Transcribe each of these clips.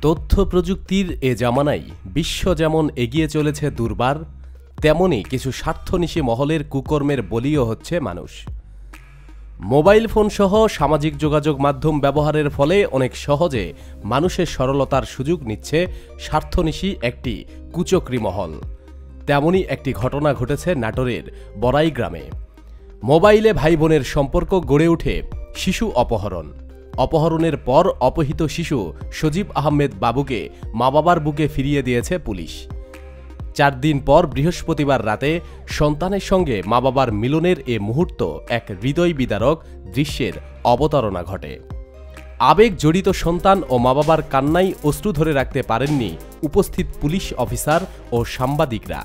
তথ্য প্রযুক্তির এ জামানায় বিশ্ব যেমন এগিয়ে চলেছে দুর্বার, তেমনি কিছু স্বার্থনিশী মহলের কুকর্মের বলিও হচ্ছে মানুষ। মোবাইল ফোন সহ সামাজিক যোগাযোগ মাধ্যম ব্যবহারের ফলে অনেক সহজে মানুষের সরলতার সুযোগ নিচ্ছে স্বার্থনিশী একটি কুচক্রী মহল। তেমনই একটি ঘটনা ঘটেছে নাটোরের বড়াই গ্রামে। মোবাইলে ভাই বোনের সম্পর্ক গড়ে ওঠে শিশু অপহরণ। অপহরণের পর অপহৃত শিশু সজীব আহমেদ বাবুকে মা বাবার বুকে ফিরিয়ে দিয়েছে পুলিশ। 4 দিন পর বৃহস্পতিবার রাতে সন্তানের সঙ্গে মা বাবার মিলনের এ মুহূর্ত এক হৃদয় বিদারক দৃশ্যের অবতারণা ঘটে। আবেগ জড়িত সন্তান ও মা বাবার কান্নায় অশ্রু ধরে রাখতে পারেননি উপস্থিত পুলিশ অফিসার ও সাংবাদিকরা।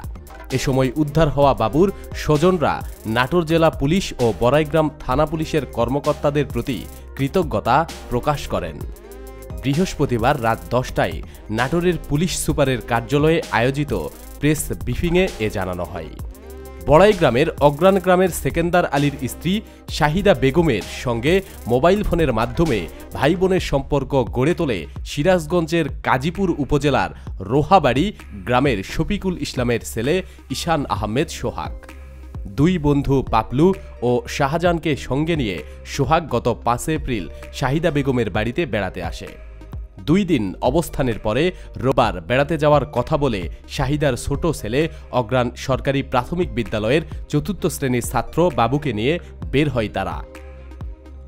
এ সময় উদ্ধার হওয়া বাবুর স্বজনরা নাটোর জেলা পুলিশ ও বড়াইগ্রাম থানা পুলিশের কর্মকর্তাদের প্রতি কৃতজ্ঞতা প্রকাশ করেন। বৃহস্পতিবার রাত 10টায় নাটোরের পুলিশ সুপারের কার্যালয়ে আয়োজিত প্রেস ব্রিফিংয়ে এ জানানো হয়। বড়াইগ্রামের অগ্রাণ গ্রামের সেকেন্দার আলীর স্ত্রী শাহিদা বেগমের সঙ্গে মোবাইল ফোনের মাধ্যমে ভাই বোনের সম্পর্ক গড়ে তোলে সিরাজগঞ্জের কাজীপুর উপজেলার রোহাবাড়ি গ্রামের শফিকুল ইসলামের ছেলে ঈশান আহমেদ সোহাগ। 2 বন্ধু পাপলু ও শাহজাহানকে সঙ্গে নিয়ে সোহাগ গত 5 এপ্রিল শাহিদা বেগমের বাড়িতে বেড়াতে আসে। 2 দিন অবস্থানের পরে রোববার বেড়াতে যাওয়ার কথা বলে শাহিদার ছোট ছেলে অগ্রাণ সরকারি প্রাথমিক বিদ্যালয়ের 4র্থ শ্রেণীর ছাত্র বাবুকে নিয়ে বের হয় তারা।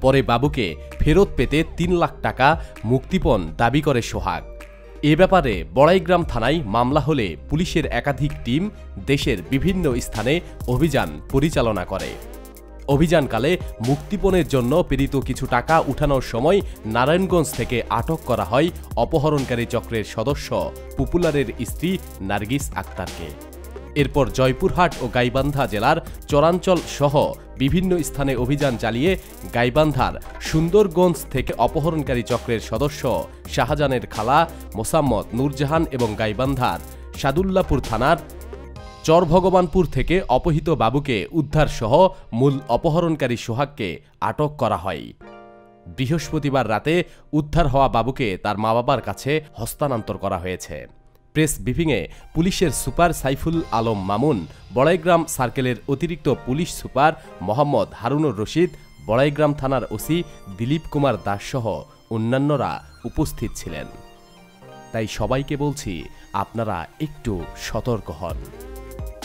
পরে বাবুকে ফেরত পেতে 3 লাখ টাকা মুক্তিপণ দাবি করে সোহাগ। এ ব্যাপারে বড়াইগ্রাম থানায় মামলা হলে পুলিশের একাধিক টিম দেশের বিভিন্ন স্থানে অভিযান পরিচালনা করে। অভিযানকালে মুক্তিপণের জন্য প্রেরিত কিছু টাকা উঠানোর সময় নারায়ণগঞ্জ থেকে আটক করা হয় অপহরণকারী চক্রের সদস্য পপুলারের স্ত্রী নার্গিস আক্তারকে। এরপর জয়পুরহাট ও গাইবান্ধা জেলার চরাঞ্চল সহ বিভিন্ন স্থানে অভিযান চালিয়ে গাইবান্ধার সুন্দরগঞ্জ থেকে অপহরণকারী চক্রের সদস্য শাহজাহানের খালা মোসাম্মদ নূরজাহান এবং গাইবান্ধার সাদুল্লাপুর থানার চরভগবানপুর থেকে অপহৃত বাবুকে উদ্ধার সহ মূল অপহরণকারী সোহাগকে আটক করা হয়। বৃহস্পতিবার রাতে উদ্ধার হওয়া বাবুকে তার মা বাবার কাছে হস্তান্তর করা হয়েছে। প্রেস ব্রিফিংয়ে পুলিশের সুপার সাইফুল আলম মামুন, বড়াইগ্রাম সার্কেলের অতিরিক্ত পুলিশ সুপার মোহাম্মদ হারুনুর রশিদ, বড়াইগ্রাম থানার ওসি দিলীপ কুমার দাস সহ অন্যান্যরা উপস্থিত ছিলেন। তাই সবাইকে বলছি, আপনারা একটু সতর্ক হন।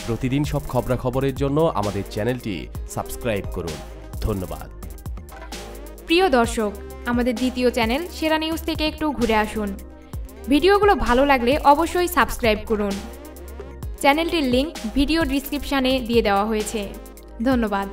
প্রতিদিন সব খবরাখবরের জন্য আমাদের চ্যানেলটি সাবস্ক্রাইব করুন। ধন্যবাদ। প্রিয় দর্শক, আমাদের দ্বিতীয় চ্যানেল সেরা নিউজ থেকে একটু ঘুরে আসুন। ভিডিওগুলো ভালো লাগলে অবশ্যই সাবস্ক্রাইব করুন। চ্যানেলটির লিংক ভিডিও ডিসক্রিপশনে দিয়ে দেওয়া হয়েছে। ধন্যবাদ।